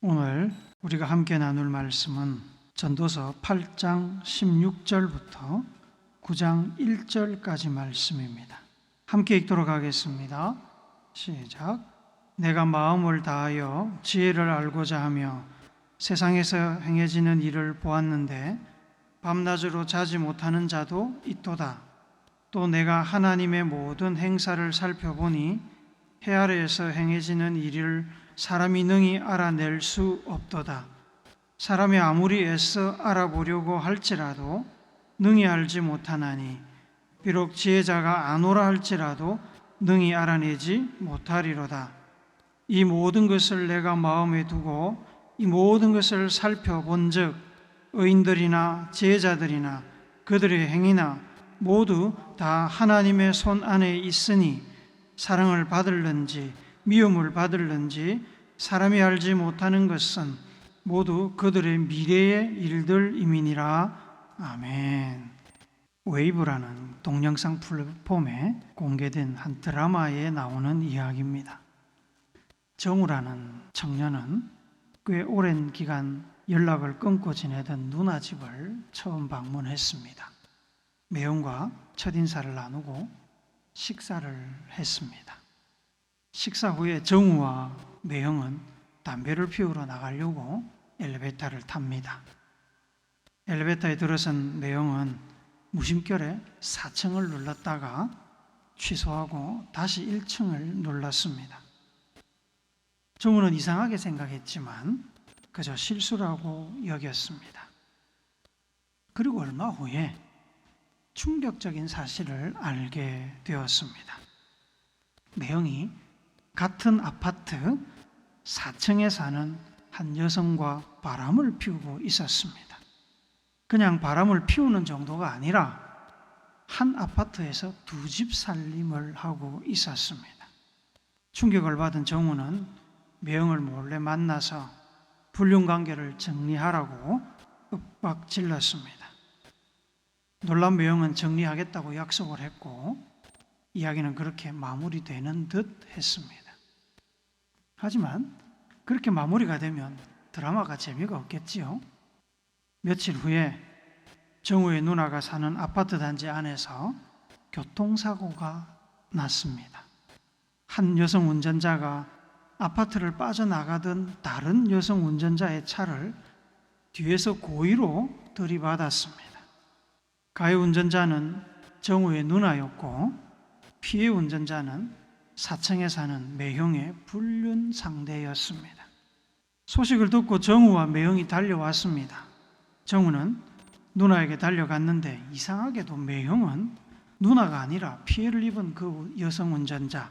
오늘 우리가 함께 나눌 말씀은 전도서 8장 16절부터 9장 1절까지 말씀입니다. 함께 읽도록 하겠습니다. 시작. 내가 마음을 다하여 지혜를 알고자 하며 세상에서 행해지는 일을 보았는데 밤낮으로 자지 못하는 자도 있도다. 또 내가 하나님의 모든 행사를 살펴보니 해 아래에서 행해지는 일을 사람이 능히 알아낼 수 없도다. 사람이 아무리 애써 알아보려고 할지라도 능히 알지 못하나니 비록 지혜자가 아노라 할지라도 능히 알아내지 못하리로다. 이 모든 것을 내가 마음에 두고 이 모든 것을 살펴본즉 의인들이나 지혜자들이나 그들의 행위나 모두 다 하나님의 손 안에 있으니 사랑을 받을는지 미움을 받을는지 사람이 알지 못하는 것은 모두 그들의 미래의 일들임이니라. 아멘. 웨이브라는 동영상 플랫폼에 공개된 한 드라마에 나오는 이야기입니다. 정우라는 청년은 꽤 오랜 기간 연락을 끊고 지내던 누나 집을 처음 방문했습니다. 매형과 첫인사를 나누고 식사를 했습니다. 식사 후에 정우와 매형은 담배를 피우러 나가려고 엘리베이터를 탑니다. 엘리베이터에 들어선 매형은 무심결에 4층을 눌렀다가 취소하고 다시 1층을 눌렀습니다. 정우는 이상하게 생각했지만 그저 실수라고 여겼습니다. 그리고 얼마 후에 충격적인 사실을 알게 되었습니다. 매형이 같은 아파트 4층에 사는 한 여성과 바람을 피우고 있었습니다. 그냥 바람을 피우는 정도가 아니라 한 아파트에서 두 집 살림을 하고 있었습니다. 충격을 받은 정우는 매형을 몰래 만나서 불륜관계를 정리하라고 윽박질렀습니다. 놀란 매형은 정리하겠다고 약속을 했고 이야기는 그렇게 마무리되는 듯 했습니다. 하지만 그렇게 마무리가 되면 드라마가 재미가 없겠지요. 며칠 후에 정우의 누나가 사는 아파트 단지 안에서 교통사고가 났습니다. 한 여성 운전자가 아파트를 빠져나가던 다른 여성 운전자의 차를 뒤에서 고의로 들이받았습니다. 가해 운전자는 정우의 누나였고 피해 운전자는 4층에 사는 매형의 불륜 상대였습니다. 소식을 듣고 정우와 매형이 달려왔습니다. 정우는 누나에게 달려갔는데 이상하게도 매형은 누나가 아니라 피해를 입은 그 여성 운전자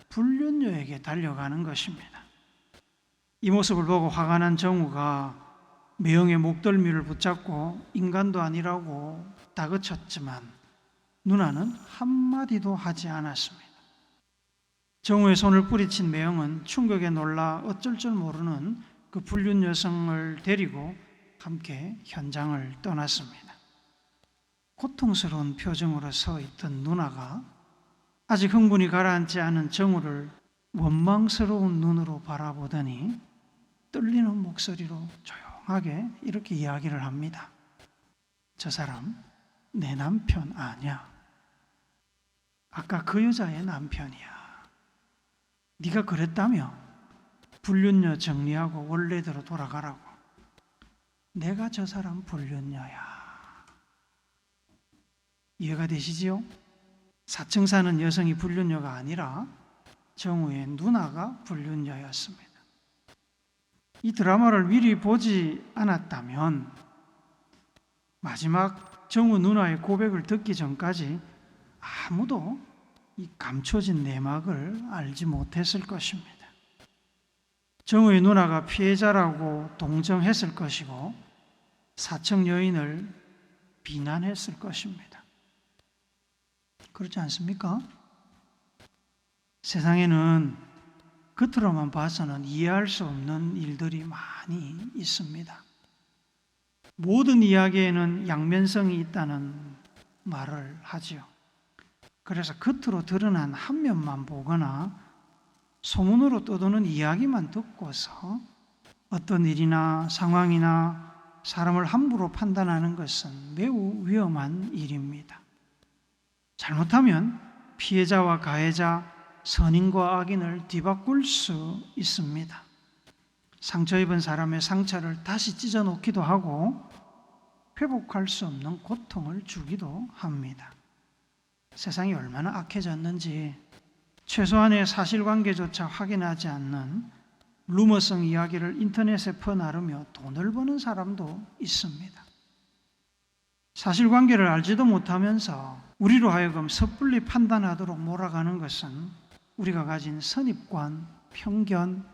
불륜녀에게 달려가는 것입니다. 이 모습을 보고 화가 난 정우가 매형의 목덜미를 붙잡고 인간도 아니라고 다그쳤지만 누나는 한마디도 하지 않았습니다. 정우의 손을 뿌리친 매형은 충격에 놀라 어쩔 줄 모르는 그 불륜 여성을 데리고 함께 현장을 떠났습니다. 고통스러운 표정으로 서 있던 누나가 아직 흥분이 가라앉지 않은 정우를 원망스러운 눈으로 바라보더니 떨리는 목소리로 조용하게 이렇게 이야기를 합니다. 저 사람 내 남편 아니야. 아까 그 여자의 남편이야. 네가 그랬다며 불륜녀 정리하고 원래대로 돌아가라고. 내가 저 사람 불륜녀야. 이해가 되시지요? 4층 사는 여성이 불륜녀가 아니라 정우의 누나가 불륜녀였습니다. 이 드라마를 미리 보지 않았다면 마지막 정우 누나의 고백을 듣기 전까지 아무도 이 감춰진 내막을 알지 못했을 것입니다. 정우의 누나가 피해자라고 동정했을 것이고 4층 여인을 비난했을 것입니다. 그렇지 않습니까? 세상에는 겉으로만 봐서는 이해할 수 없는 일들이 많이 있습니다. 모든 이야기에는 양면성이 있다는 말을 하지요. 그래서 겉으로 드러난 한 면만 보거나 소문으로 떠도는 이야기만 듣고서 어떤 일이나 상황이나 사람을 함부로 판단하는 것은 매우 위험한 일입니다. 잘못하면 피해자와 가해자, 선인과 악인을 뒤바꿀 수 있습니다. 상처 입은 사람의 상처를 다시 찢어놓기도 하고 회복할 수 없는 고통을 주기도 합니다. 세상이 얼마나 악해졌는지 최소한의 사실관계조차 확인하지 않는 루머성 이야기를 인터넷에 퍼나르며 돈을 버는 사람도 있습니다. 사실관계를 알지도 못하면서 우리로 하여금 섣불리 판단하도록 몰아가는 것은 우리가 가진 선입관, 편견,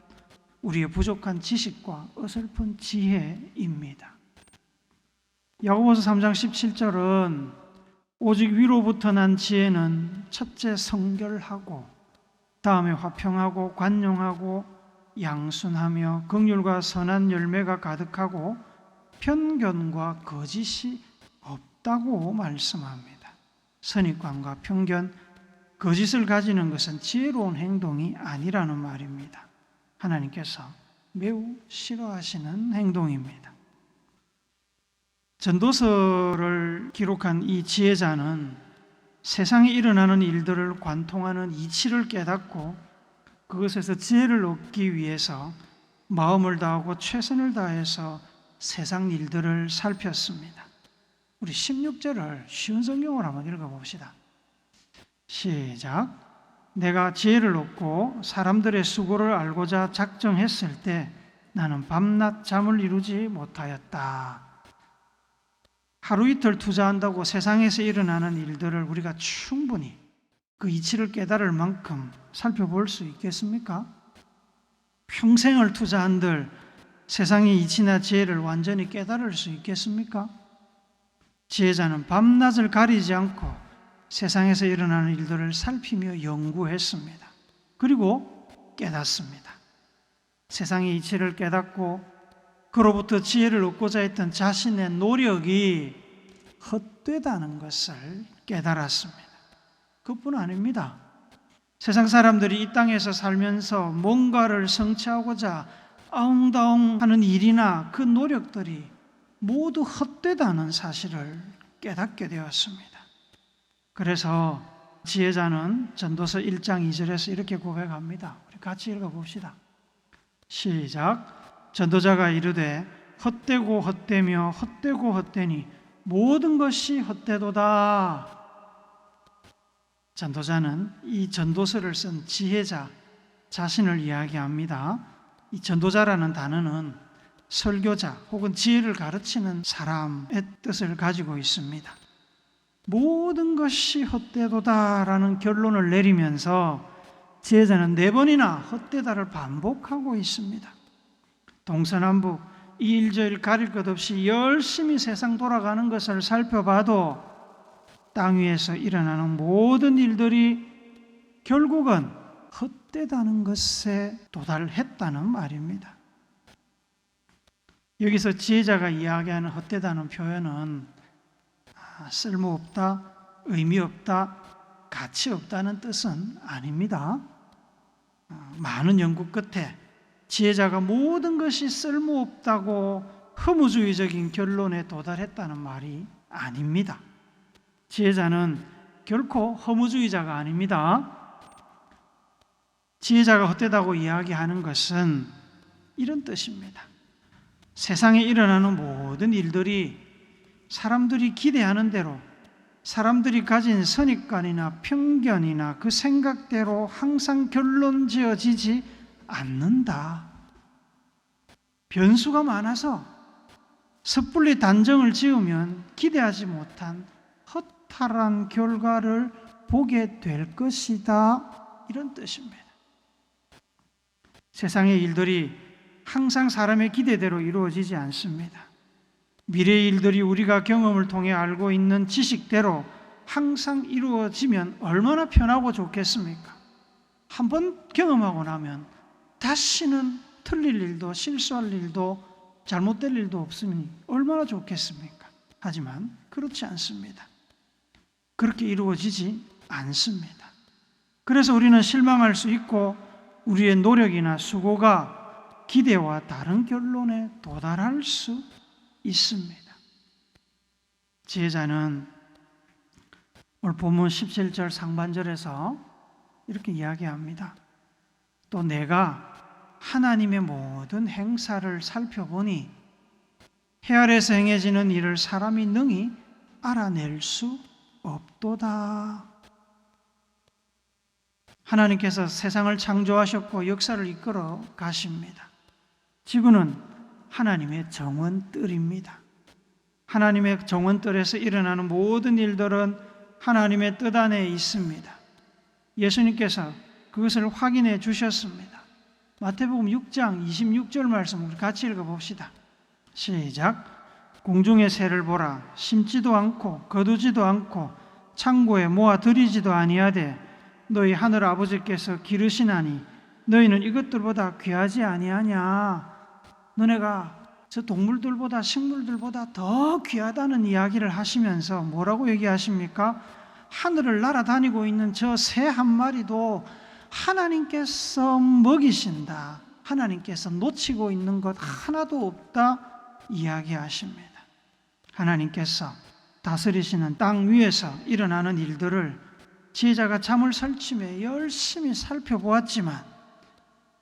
우리의 부족한 지식과 어설픈 지혜입니다. 야고보서 3장 17절은 오직 위로부터 난 지혜는 첫째 성결하고 다음에 화평하고 관용하고 양순하며 긍휼과 선한 열매가 가득하고 편견과 거짓이 없다고 말씀합니다. 선입관과 편견, 거짓을 가지는 것은 지혜로운 행동이 아니라는 말입니다. 하나님께서 매우 싫어하시는 행동입니다. 전도서를 기록한 이 지혜자는 세상에 일어나는 일들을 관통하는 이치를 깨닫고 그것에서 지혜를 얻기 위해서 마음을 다하고 최선을 다해서 세상 일들을 살폈습니다. 우리 16절을 쉬운 성경으로 한번 읽어봅시다. 시작. 내가 지혜를 얻고 사람들의 수고를 알고자 작정했을 때 나는 밤낮 잠을 이루지 못하였다. 하루 이틀 투자한다고 세상에서 일어나는 일들을 우리가 충분히 그 이치를 깨달을 만큼 살펴볼 수 있겠습니까? 평생을 투자한들 세상의 이치나 지혜를 완전히 깨달을 수 있겠습니까? 지혜자는 밤낮을 가리지 않고 세상에서 일어나는 일들을 살피며 연구했습니다. 그리고 깨닫습니다. 세상의 이치를 깨닫고 그로부터 지혜를 얻고자 했던 자신의 노력이 헛되다는 것을 깨달았습니다. 그뿐 아닙니다. 세상 사람들이 이 땅에서 살면서 뭔가를 성취하고자 아웅다웅하는 일이나 그 노력들이 모두 헛되다는 사실을 깨닫게 되었습니다. 그래서 지혜자는 전도서 1장 2절에서 이렇게 고백합니다. 우리 같이 읽어봅시다. 시작. 전도자가 이르되 헛되고 헛되며 헛되고 헛되니 모든 것이 헛되도다. 전도자는 이 전도서를 쓴 지혜자 자신을 이야기합니다. 이 전도자라는 단어는 설교자 혹은 지혜를 가르치는 사람의 뜻을 가지고 있습니다. 모든 것이 헛되도다라는 결론을 내리면서 지혜자는 4번이나 헛되다를 반복하고 있습니다. 동서남북 이 일 저 일 가릴 것 없이 열심히 세상 돌아가는 것을 살펴봐도 땅 위에서 일어나는 모든 일들이 결국은 헛되다는 것에 도달했다는 말입니다. 여기서 지혜자가 이야기하는 헛되다는 표현은 쓸모없다, 의미 없다, 가치 없다는 뜻은 아닙니다. 많은 연구 끝에 지혜자가 모든 것이 쓸모없다고 허무주의적인 결론에 도달했다는 말이 아닙니다. 지혜자는 결코 허무주의자가 아닙니다. 지혜자가 헛되다고 이야기하는 것은 이런 뜻입니다. 세상에 일어나는 모든 일들이 사람들이 기대하는 대로 사람들이 가진 선입관이나 편견이나 그 생각대로 항상 결론 지어지지 않는다. 변수가 많아서 섣불리 단정을 지으면 기대하지 못한 허탈한 결과를 보게 될 것이다. 이런 뜻입니다. 세상의 일들이 항상 사람의 기대대로 이루어지지 않습니다. 미래의 일들이 우리가 경험을 통해 알고 있는 지식대로 항상 이루어지면 얼마나 편하고 좋겠습니까? 한번 경험하고 나면 다시는 틀릴 일도 실수할 일도 잘못될 일도 없으니 얼마나 좋겠습니까? 하지만 그렇지 않습니다. 그렇게 이루어지지 않습니다. 그래서 우리는 실망할 수 있고 우리의 노력이나 수고가 기대와 다른 결론에 도달할 수 있습니다. 지혜자는 오늘 본문 17절 상반절에서 이렇게 이야기합니다. 또 내가 하나님의 모든 행사를 살펴보니 해 아래에서 행해지는 일을 사람이 능히 알아낼 수 없도다. 하나님께서 세상을 창조하셨고 역사를 이끌어 가십니다. 지구는 하나님의 정원뜰입니다. 하나님의 정원뜰에서 일어나는 모든 일들은 하나님의 뜻 안에 있습니다. 예수님께서 그것을 확인해 주셨습니다. 마태복음 6장 26절 말씀을 같이 읽어봅시다. 시작. 공중의 새를 보라. 심지도 않고 거두지도 않고 창고에 모아 들이지도 아니하되 너희 하늘 아버지께서 기르시나니 너희는 이것들보다 귀하지 아니하냐. 너네가 저 동물들보다 식물들보다 더 귀하다는 이야기를 하시면서 뭐라고 얘기하십니까? 하늘을 날아다니고 있는 저 새 한 마리도 하나님께서 먹이신다. 하나님께서 놓치고 있는 것 하나도 없다 이야기하십니다. 하나님께서 다스리시는 땅 위에서 일어나는 일들을 지혜자가 잠을 설치며 열심히 살펴보았지만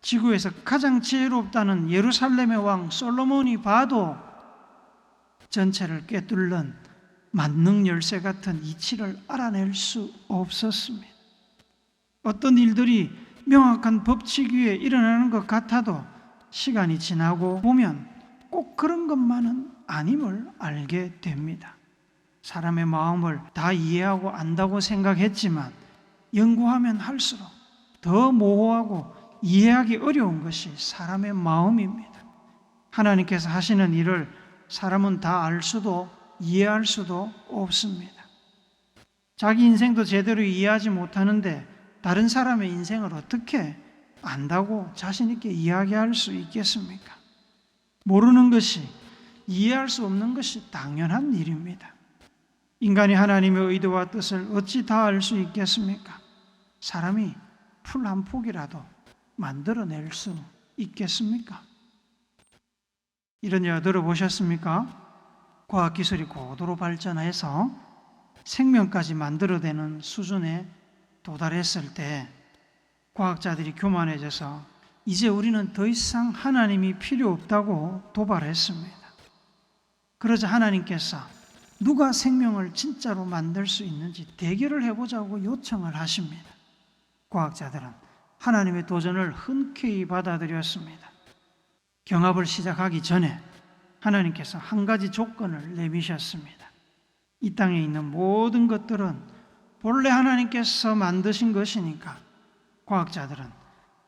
지구에서 가장 지혜롭다는 예루살렘의 왕 솔로몬이 봐도 전체를 꿰뚫는 만능 열쇠 같은 이치를 알아낼 수 없었습니다. 어떤 일들이 명확한 법칙 위에 일어나는 것 같아도 시간이 지나고 보면 꼭 그런 것만은 아님을 알게 됩니다. 사람의 마음을 다 이해하고 안다고 생각했지만 연구하면 할수록 더 모호하고 이해하기 어려운 것이 사람의 마음입니다. 하나님께서 하시는 일을 사람은 다 알 수도 이해할 수도 없습니다. 자기 인생도 제대로 이해하지 못하는데 다른 사람의 인생을 어떻게 안다고 자신 있게 이야기할 수 있겠습니까? 모르는 것이, 이해할 수 없는 것이 당연한 일입니다. 인간이 하나님의 의도와 뜻을 어찌 다 알 수 있겠습니까? 사람이 풀 한 폭이라도 만들어낼 수 있겠습니까? 이런 이야기 들어보셨습니까? 과학기술이 고도로 발전해서 생명까지 만들어내는 수준에 도달했을 때 과학자들이 교만해져서 이제 우리는 더 이상 하나님이 필요 없다고 도발했습니다. 그러자 하나님께서 누가 생명을 진짜로 만들 수 있는지 대결을 해보자고 요청을 하십니다. 과학자들은 하나님의 도전을 흔쾌히 받아들였습니다. 경합을 시작하기 전에 하나님께서 한 가지 조건을 내미셨습니다. 이 땅에 있는 모든 것들은 본래 하나님께서 만드신 것이니까 과학자들은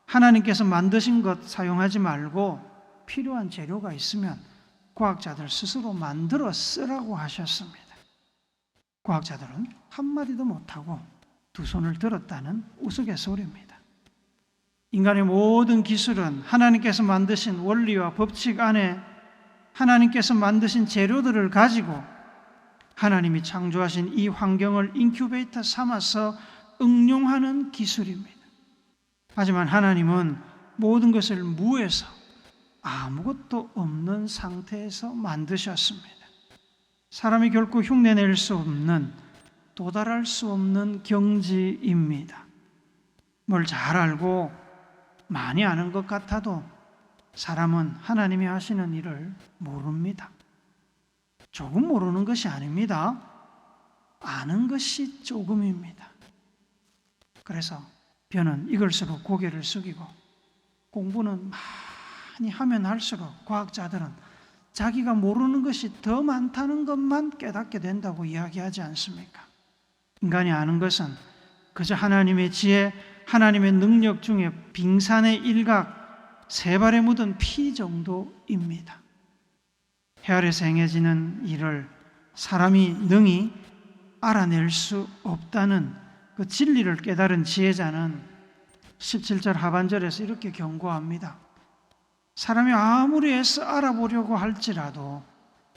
하나님께서 만드신 것 사용하지 말고 필요한 재료가 있으면 과학자들 스스로 만들어 쓰라고 하셨습니다. 과학자들은 한마디도 못하고 두 손을 들었다는 우스갯소리입니다. 인간의 모든 기술은 하나님께서 만드신 원리와 법칙 안에 하나님께서 만드신 재료들을 가지고 하나님이 창조하신 이 환경을 인큐베이터 삼아서 응용하는 기술입니다. 하지만 하나님은 모든 것을 무에서 아무것도 없는 상태에서 만드셨습니다. 사람이 결코 흉내낼 수 없는, 도달할 수 없는 경지입니다. 뭘 잘 알고 많이 아는 것 같아도 사람은 하나님이 하시는 일을 모릅니다. 조금 모르는 것이 아닙니다. 아는 것이 조금입니다. 그래서 변은 익을수록 고개를 숙이고 공부는 많이 하면 할수록 과학자들은 자기가 모르는 것이 더 많다는 것만 깨닫게 된다고 이야기하지 않습니까? 인간이 아는 것은 그저 하나님의 지혜, 하나님의 능력 중에 빙산의 일각, 세 발에 묻은 피 정도입니다. 해 아래에서 행해지는 일을 사람이 능히 알아낼 수 없다는 그 진리를 깨달은 지혜자는 17절 하반절에서 이렇게 경고합니다. 사람이 아무리 애써 알아보려고 할지라도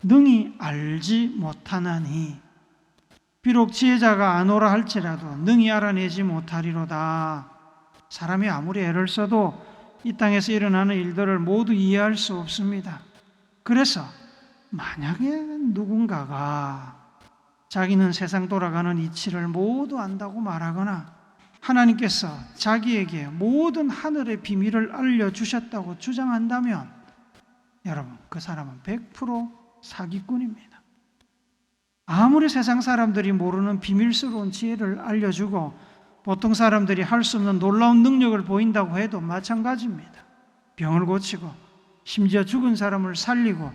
능히 알지 못하나니 비록 지혜자가 아노라 할지라도 능히 알아내지 못하리로다. 사람이 아무리 애를 써도 이 땅에서 일어나는 일들을 모두 이해할 수 없습니다. 그래서 만약에 누군가가 자기는 세상 돌아가는 이치를 모두 안다고 말하거나 하나님께서 자기에게 모든 하늘의 비밀을 알려주셨다고 주장한다면 여러분, 그 사람은 100% 사기꾼입니다. 아무리 세상 사람들이 모르는 비밀스러운 지혜를 알려주고 보통 사람들이 할 수 없는 놀라운 능력을 보인다고 해도 마찬가지입니다. 병을 고치고 심지어 죽은 사람을 살리고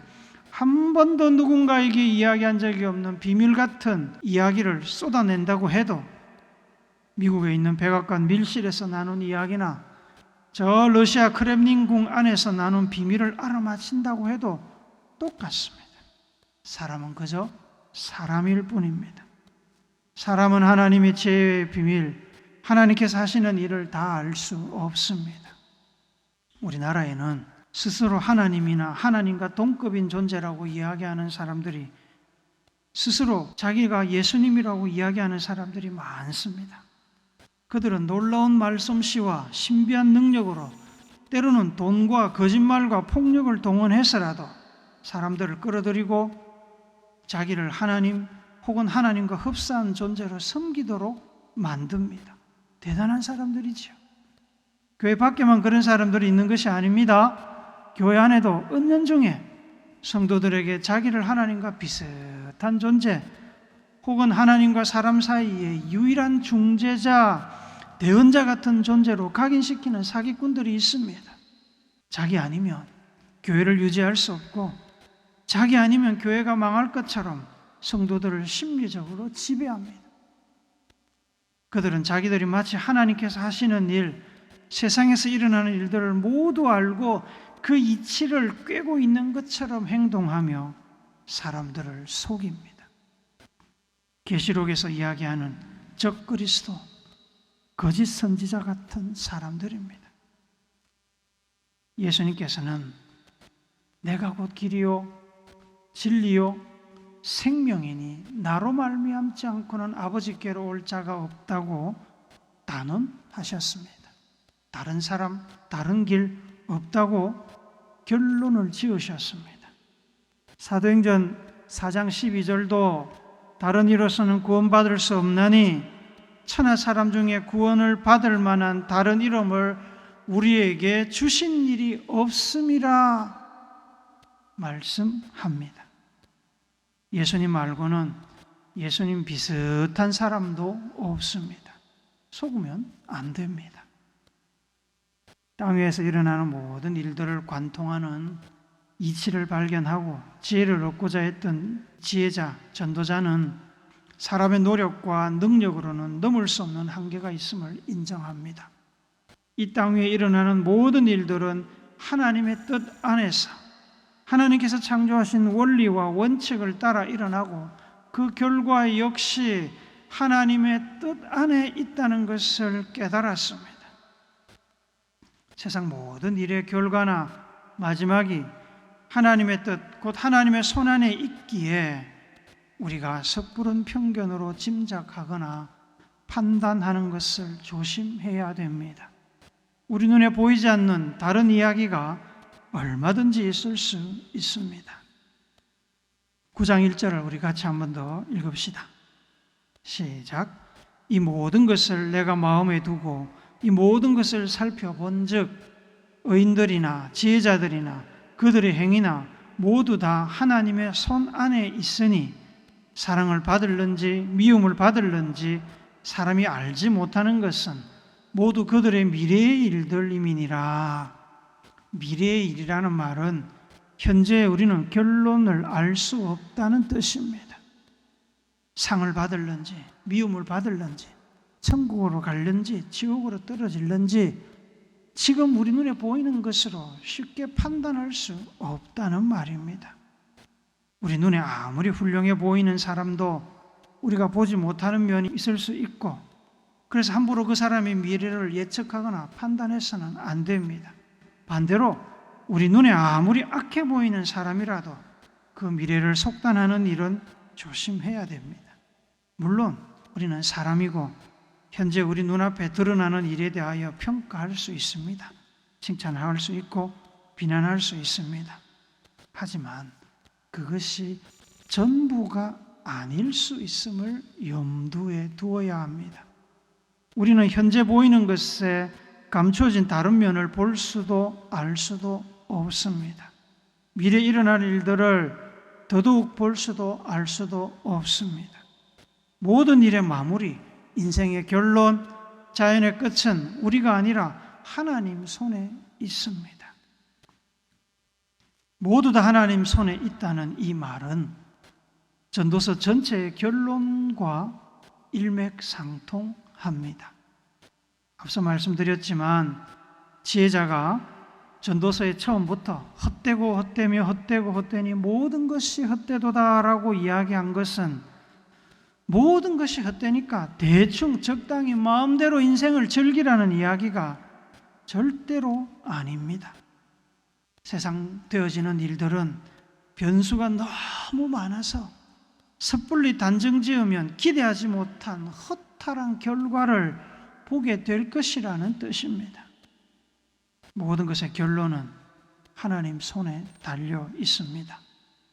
한 번도 누군가에게 이야기한 적이 없는 비밀 같은 이야기를 쏟아낸다고 해도 미국에 있는 백악관 밀실에서 나눈 이야기나 저 러시아 크렘린궁 안에서 나눈 비밀을 알아맞힌다고 해도 똑같습니다. 사람은 그저 사람일 뿐입니다. 사람은 하나님의 지혜의 비밀, 하나님께서 하시는 일을 다 알 수 없습니다. 우리나라에는 스스로 하나님이나 하나님과 동급인 존재라고 이야기하는 사람들이 스스로 자기가 예수님이라고 이야기하는 사람들이 많습니다. 그들은 놀라운 말솜씨와 신비한 능력으로 때로는 돈과 거짓말과 폭력을 동원해서라도 사람들을 끌어들이고 자기를 하나님 혹은 하나님과 흡사한 존재로 섬기도록 만듭니다. 대단한 사람들이죠. 교회 밖에만 그런 사람들이 있는 것이 아닙니다. 교회 안에도 은연중에 성도들에게 자기를 하나님과 비슷한 존재 혹은 하나님과 사람 사이의 유일한 중재자, 대언자 같은 존재로 각인시키는 사기꾼들이 있습니다. 자기 아니면 교회를 유지할 수 없고 자기 아니면 교회가 망할 것처럼 성도들을 심리적으로 지배합니다. 그들은 자기들이 마치 하나님께서 하시는 일, 세상에서 일어나는 일들을 모두 알고 그 이치를 꿰고 있는 것처럼 행동하며 사람들을 속입니다. 계시록에서 이야기하는 적그리스도, 거짓 선지자 같은 사람들입니다. 예수님께서는 내가 곧 길이요 진리요 생명이니 나로 말미암지 않고는 아버지께로 올 자가 없다고 단언하셨습니다. 다른 사람, 다른 길 없다고 결론을 지으셨습니다. 사도행전 4장 12절도 다른 이로서는 구원받을 수 없나니 천하 사람 중에 구원을 받을 만한 다른 이름을 우리에게 주신 일이 없음이라 말씀합니다. 예수님 말고는 예수님 비슷한 사람도 없습니다. 속으면 안 됩니다. 땅 위에서 일어나는 모든 일들을 관통하는 이치를 발견하고 지혜를 얻고자 했던 지혜자, 전도자는 사람의 노력과 능력으로는 넘을 수 없는 한계가 있음을 인정합니다. 이 땅 위에 일어나는 모든 일들은 하나님의 뜻 안에서 하나님께서 창조하신 원리와 원칙을 따라 일어나고 그 결과 역시 하나님의 뜻 안에 있다는 것을 깨달았습니다. 세상 모든 일의 결과나 마지막이 하나님의 뜻, 곧 하나님의 손안에 있기에 우리가 섣부른 편견으로 짐작하거나 판단하는 것을 조심해야 됩니다. 우리 눈에 보이지 않는 다른 이야기가 얼마든지 있을 수 있습니다. 9장 1절을 우리 같이 한 번 더 읽읍시다. 시작. 이 모든 것을 내가 마음에 두고 이 모든 것을 살펴본 즉 의인들이나 지혜자들이나 그들의 행위나 모두 다 하나님의 손 안에 있으니 사랑을 받을는지 미움을 받을는지 사람이 알지 못하는 것은 모두 그들의 미래의 일들임이니라. 미래의 일이라는 말은 현재 우리는 결론을 알 수 없다는 뜻입니다. 상을 받을는지 미움을 받을는지 천국으로 갈는지 지옥으로 떨어질는지 지금 우리 눈에 보이는 것으로 쉽게 판단할 수 없다는 말입니다. 우리 눈에 아무리 훌륭해 보이는 사람도 우리가 보지 못하는 면이 있을 수 있고 그래서 함부로 그 사람의 미래를 예측하거나 판단해서는 안 됩니다. 반대로 우리 눈에 아무리 악해 보이는 사람이라도 그 미래를 속단하는 일은 조심해야 됩니다. 물론 우리는 사람이고 현재 우리 눈앞에 드러나는 일에 대하여 평가할 수 있습니다. 칭찬할 수 있고 비난할 수 있습니다. 하지만 그것이 전부가 아닐 수 있음을 염두에 두어야 합니다. 우리는 현재 보이는 것에 감춰진 다른 면을 볼 수도 알 수도 없습니다. 미래에 일어날 일들을 더더욱 볼 수도 알 수도 없습니다. 모든 일의 마무리, 인생의 결론, 자연의 끝은 우리가 아니라 하나님 손에 있습니다. 모두 다 하나님 손에 있다는 이 말은 전도서 전체의 결론과 일맥상통합니다. 앞서 말씀드렸지만 지혜자가 전도서의 처음부터 헛되고 헛되며 헛되고 헛되니 모든 것이 헛되도다라고 이야기한 것은 모든 것이 헛되니까 대충 적당히 마음대로 인생을 즐기라는 이야기가 절대로 아닙니다. 세상 되어지는 일들은 변수가 너무 많아서 섣불리 단정 지으면 기대하지 못한 허탈한 결과를 보게 될 것이라는 뜻입니다. 모든 것의 결론은 하나님 손에 달려 있습니다.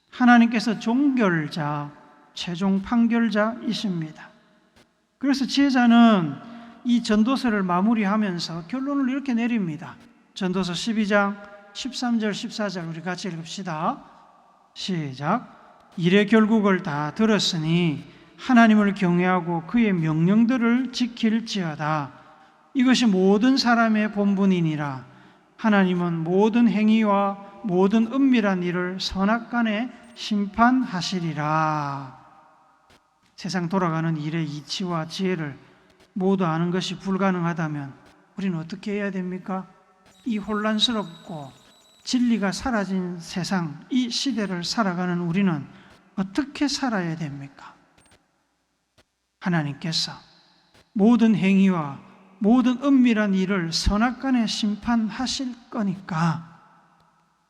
하나님께서 종결자, 최종 판결자이십니다. 그래서 지혜자는 이 전도서를 마무리하면서 결론을 이렇게 내립니다. 전도서 12장 13절 14절 우리 같이 읽읍시다. 시작. 일의 결국을 다 들었으니 하나님을 경외하고 그의 명령들을 지킬지어다. 이것이 모든 사람의 본분이니라. 하나님은 모든 행위와 모든 은밀한 일을 선악간에 심판하시리라. 세상 돌아가는 일의 이치와 지혜를 모두 아는 것이 불가능하다면 우리는 어떻게 해야 됩니까? 이 혼란스럽고 진리가 사라진 세상, 이 시대를 살아가는 우리는 어떻게 살아야 됩니까? 하나님께서 모든 행위와 모든 은밀한 일을 선악간에 심판하실 거니까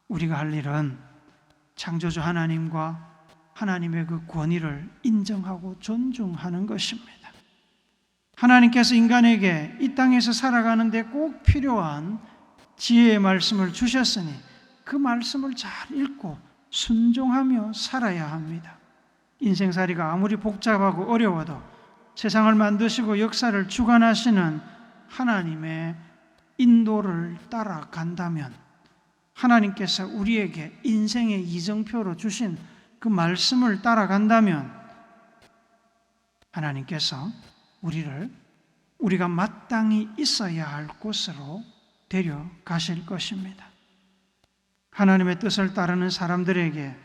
우리가 할 일은 창조주 하나님과 하나님의 그 권위를 인정하고 존중하는 것입니다. 하나님께서 인간에게 이 땅에서 살아가는데 꼭 필요한 지혜의 말씀을 주셨으니 그 말씀을 잘 읽고 순종하며 살아야 합니다. 인생살이가 아무리 복잡하고 어려워도 세상을 만드시고 역사를 주관하시는 하나님의 인도를 따라간다면 하나님께서 우리에게 인생의 이정표로 주신 그 말씀을 따라간다면 하나님께서 우리가 마땅히 있어야 할 곳으로 데려가실 것입니다. 하나님의 뜻을 따르는 사람들에게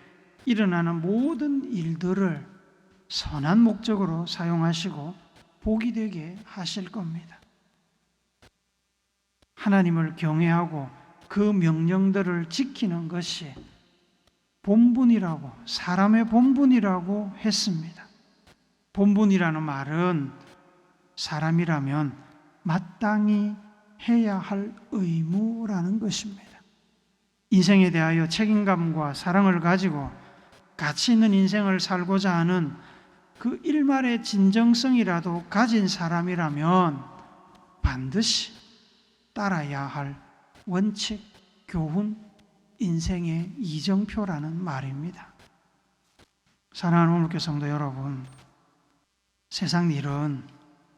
일어나는 모든 일들을 선한 목적으로 사용하시고 복이 되게 하실 겁니다. 하나님을 경외하고 그 명령들을 지키는 것이 본분이라고, 사람의 본분이라고 했습니다. 본분이라는 말은 사람이라면 마땅히 해야 할 의무라는 것입니다. 인생에 대하여 책임감과 사랑을 가지고 가치 있는 인생을 살고자 하는 그 일말의 진정성이라도 가진 사람이라면 반드시 따라야 할 원칙, 교훈, 인생의 이정표라는 말입니다. 사랑하는 오늘교 성도 여러분, 세상 일은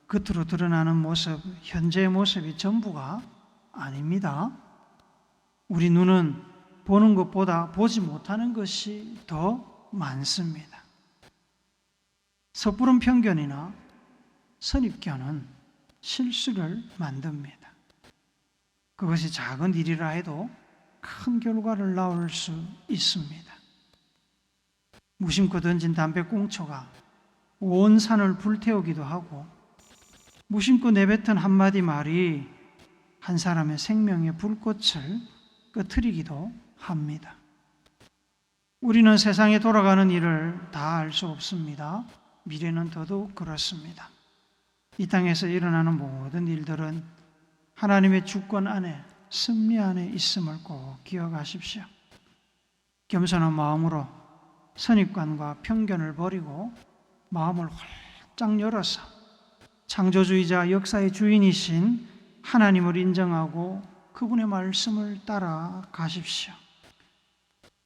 겉으로 드러나는 모습, 현재의 모습이 전부가 아닙니다. 우리 눈은 보는 것보다 보지 못하는 것이 더 많습니다. 섣부른 편견이나 선입견은 실수를 만듭니다. 그것이 작은 일이라 해도 큰 결과를 낳을 수 있습니다. 무심코 던진 담배꽁초가 온 산을 불태우기도 하고 무심코 내뱉은 한마디 말이 한 사람의 생명의 불꽃을 꺼트리기도 합니다. 우리는 세상에 돌아가는 일을 다 알 수 없습니다. 미래는 더더욱 그렇습니다. 이 땅에서 일어나는 모든 일들은 하나님의 주권 안에, 섭리 안에 있음을 꼭 기억하십시오. 겸손한 마음으로 선입관과 편견을 버리고 마음을 활짝 열어서 창조주이자 역사의 주인이신 하나님을 인정하고 그분의 말씀을 따라 가십시오.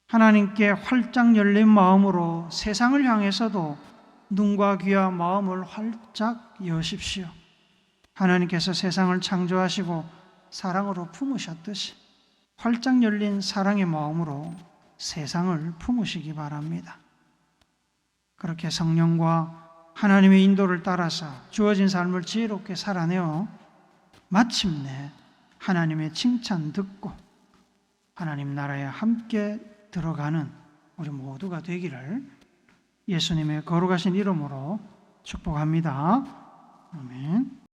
하나님께 활짝 열린 마음으로 세상을 향해서도 눈과 귀와 마음을 활짝 여십시오. 하나님께서 세상을 창조하시고 사랑으로 품으셨듯이 활짝 열린 사랑의 마음으로 세상을 품으시기 바랍니다. 그렇게 성령과 하나님의 인도를 따라서 주어진 삶을 지혜롭게 살아내어 마침내 하나님의 칭찬 듣고 하나님 나라에 함께 들어가는 우리 모두가 되기를 예수님의 거룩하신 이름으로 축복합니다. 아멘.